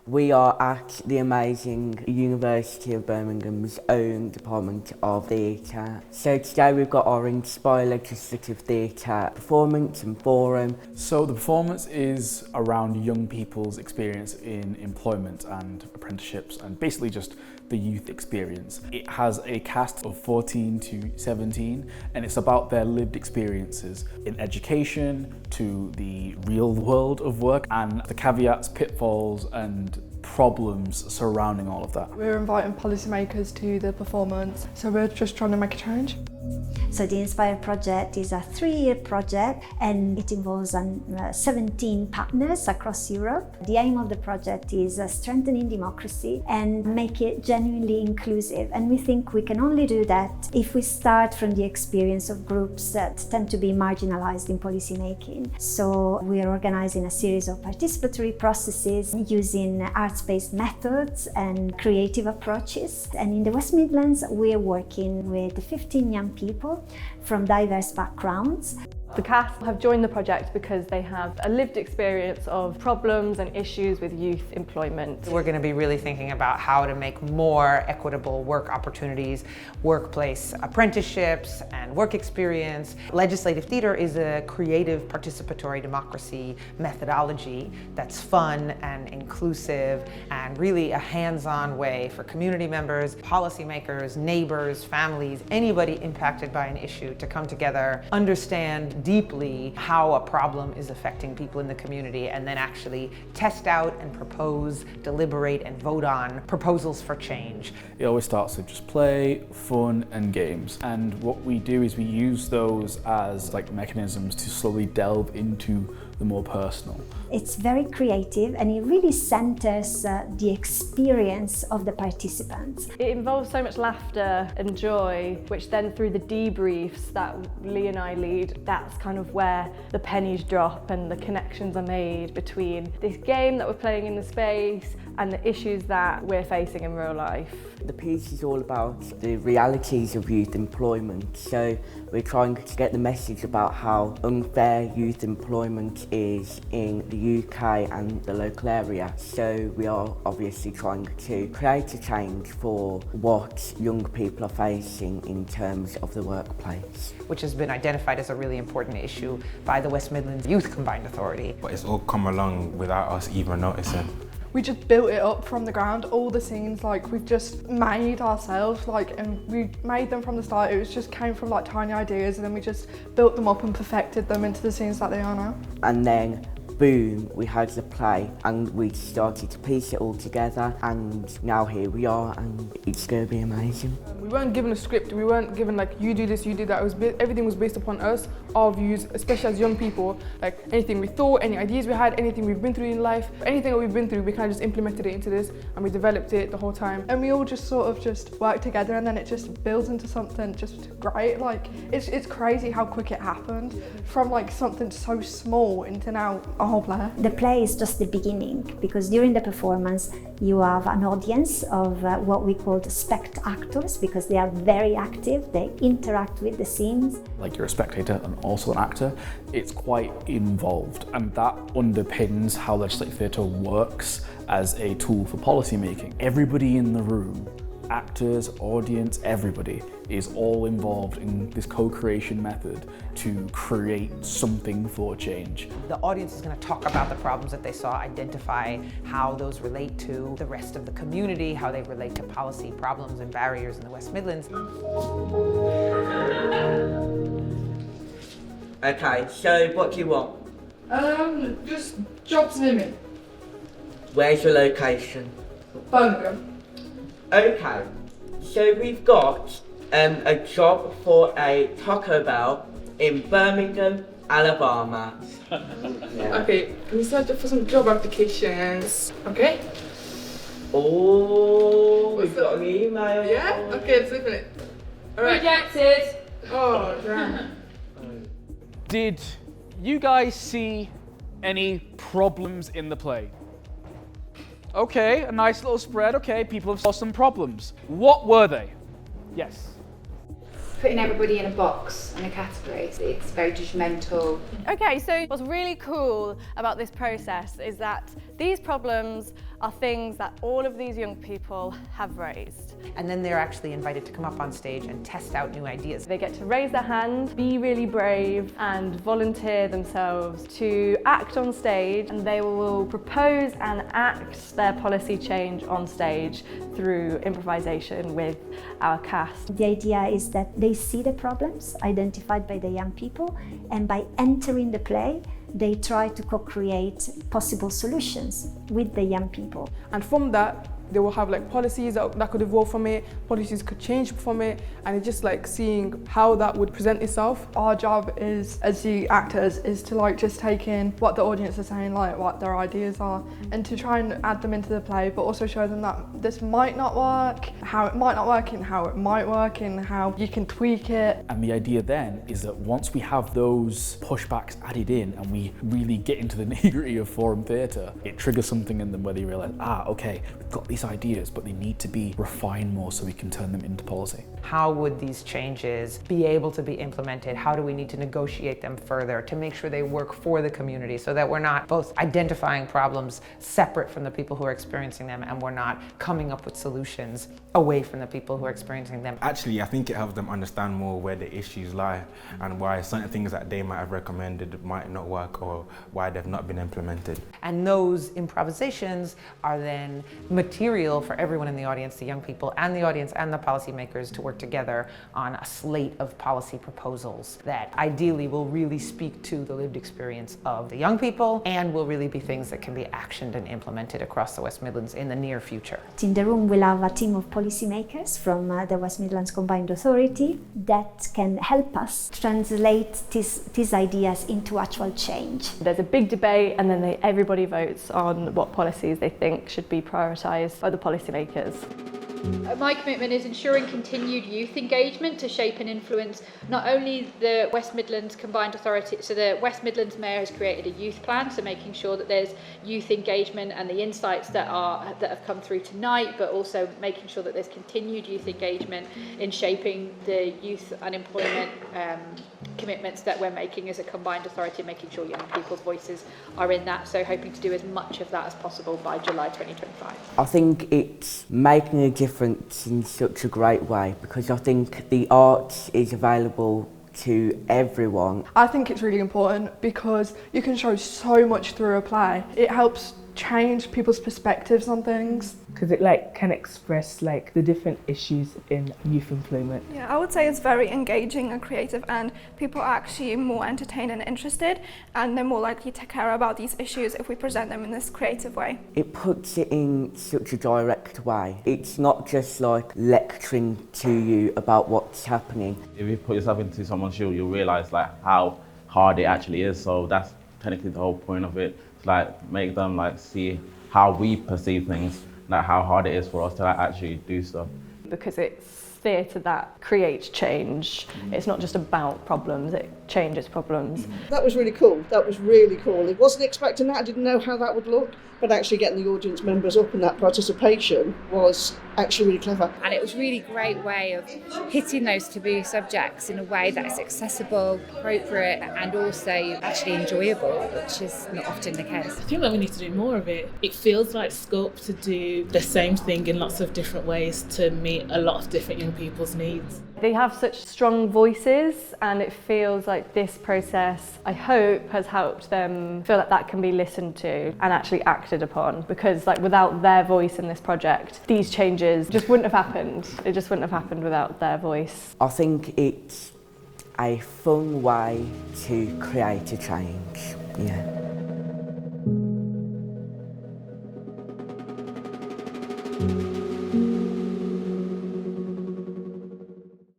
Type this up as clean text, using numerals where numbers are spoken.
We are at the amazing University of Birmingham's own Department of Theatre. So today we've got our Inspire Legislative Theatre performance and forum. So the performance is around young people's experience in employment and apprenticeships and basically just the youth experience. It has a cast of 14 to 17 and it's about their lived experiences in education to the real world of work and the caveats, pitfalls and problems surrounding all of that. We're inviting policymakers to the performance, so we're just trying to make a change. So the Inspire project is a 3-year project and it involves 17 partners across Europe. The aim of the project is strengthening democracy and make it genuinely inclusive. And we think we can only do that if we start from the experience of groups that tend to be marginalized in policy making. So we are organizing a series of participatory processes using arts-based methods and creative approaches. And in the West Midlands, we're working with 15 young people from diverse backgrounds. The cast have joined the project because they have a lived experience of problems and issues with youth employment. We're going to be really thinking about how to make more equitable work opportunities, workplace apprenticeships and work experience. Legislative theatre is a creative participatory democracy methodology that's fun and inclusive and really a hands-on way for community members, policymakers, neighbours, families, anybody impacted by an issue to come together, understand deeply how a problem is affecting people in the community and then actually test out and propose, deliberate and vote on proposals for change. It always starts with just play, fun and games. And what we do is we use those as like mechanisms to slowly delve into the more personal. It's very creative and it really centers the experience of the participants. It involves so much laughter and joy, which then through the debriefs that Lee and I lead, that's kind of where the pennies drop and the connections are made between this game that we're playing in the space and the issues that we're facing in real life. The piece is all about the realities of youth employment, so we're trying to get the message about how unfair youth employment is in the UK and the local area. So we are obviously trying to create a change for what young people are facing in terms of the workplace. Which has been identified as a really important issue by the West Midlands Youth Combined Authority. But it's all come along without us even noticing. We just built it up from the ground, all the scenes like we've just made ourselves, and we made them from the start. It was just came from like tiny ideas and then we just built them up and perfected them into the scenes that they are now. And then boom, we had the play and we started to piece it all together and now here we are and it's going to be amazing. We weren't given a script, we weren't given like you do this, you do that. Everything was based upon us, our views, especially as young people. Like anything we thought, any ideas we had, anything we've been through in life, anything that we've been through, we kind of just implemented it into this and we developed it the whole time. And we all just sort of just work together and then it just builds into something just great. Like it's crazy how quick it happened from like something so small into now a whole play. The play is just the beginning because during the performance you have an audience of what we call the spect actors because they are very active, they interact with the scenes. Like you're a spectator and also an actor, it's quite involved and that underpins how legislative theatre works as a tool for policy making. Everybody in the room, actors, audience, everybody is all involved in this co-creation method to create something for change. The audience is going to talk about the problems that they saw, identify how those relate to the rest of the community, how they relate to policy problems and barriers in the West Midlands. Okay, so what do you want? Just jobs near me. Where's your location? Birmingham. Okay, so we've got a job for a Taco Bell in Birmingham, Alabama. Yeah. Okay, we started for some job applications. Okay? Oh, we've got an email. Yeah? Okay, let's open it. Alright. Rejected. Oh, damn. Did you guys see any problems in the play? Okay, a nice little spread. Okay, people have saw some problems. What were they? Yes. Putting everybody in a box and a category. It's very judgmental. Okay, so what's really cool about this process is that these problems are things that all of these young people have raised. And then they're actually invited to come up on stage and test out new ideas. They get to raise their hand, be really brave, and volunteer themselves to act on stage, and they will propose and act their policy change on stage through improvisation with our cast. The idea is that they see the problems identified by the young people, and by entering the play, they try to co-create possible solutions with the young people. And from that, they will have like policies that could evolve from it, policies could change from it, and it's just like seeing how that would present itself. Our job is, as the actors, is to like just take in what the audience is saying, like what their ideas are, and to try and add them into the play, but also show them that this might not work, how it might not work, and how it might work, and how you can tweak it. And the idea then is that once we have those pushbacks added in and we really get into the nitty-gritty of forum theatre, it triggers something in them where they realise, okay, we've got these ideas, but they need to be refined more so we can turn them into policy. How would these changes be able to be implemented? How do we need to negotiate them further to make sure they work for the community so that we're not both identifying problems separate from the people who are experiencing them, and we're not coming up with solutions away from the people who are experiencing them? Actually, I think it helps them understand more where the issues lie and why certain things that they might have recommended might not work, or why they've not been implemented. And those improvisations are then material for everyone in the audience, the young people and the audience and the policymakers, to work together on a slate of policy proposals that ideally will really speak to the lived experience of the young people and will really be things that can be actioned and implemented across the West Midlands in the near future. In the room we'll have a team of policymakers from the West Midlands Combined Authority that can help us translate these ideas into actual change. There's a big debate, and then everybody votes on what policies they think should be prioritised by the policymakers. My commitment is ensuring continued youth engagement to shape and influence not only the West Midlands Combined Authority, so the West Midlands Mayor has created a youth plan, so making sure that there's youth engagement and the insights that have come through tonight, but also making sure that there's continued youth engagement in shaping the youth unemployment commitments that we're making as a combined authority, making sure young people's voices are in that, so hoping to do as much of that as possible by July 2025. I think it's making a difference in such a great way, because I think the arts is available to everyone. I think it's really important because you can show so much through a play. It helps change people's perspectives on things. Because it can express the different issues in youth employment. Yeah, I would say it's very engaging and creative, and people are actually more entertained and interested, and they're more likely to care about these issues if we present them in this creative way. It puts it in such a direct way. It's not just lecturing to you about what's happening. If you put yourself into someone's shoe, you'll realise how hard it actually is. So that's technically the whole point of it. To make them see how we perceive things, how hard it is for us to actually do stuff. Because it's theatre that creates change. It's not just about problems, it changes problems. That was really cool. That was really cool. I wasn't expecting that. I didn't know how that would look. But actually getting the audience members up and that participation was actually really clever. And it was a really great way of hitting those taboo subjects in a way that is accessible, appropriate, and also actually enjoyable, which is not often the case. I think that we need to do more of it. It feels like scope to do the same thing in lots of different ways to meet a lot of different young people's needs. They have such strong voices, and it feels like this process, I hope, has helped them feel that that can be listened to and actually acted upon, because without their voice in this project, these changes just wouldn't have happened. It just wouldn't have happened without their voice. I think it's a fun way to create a change, yeah.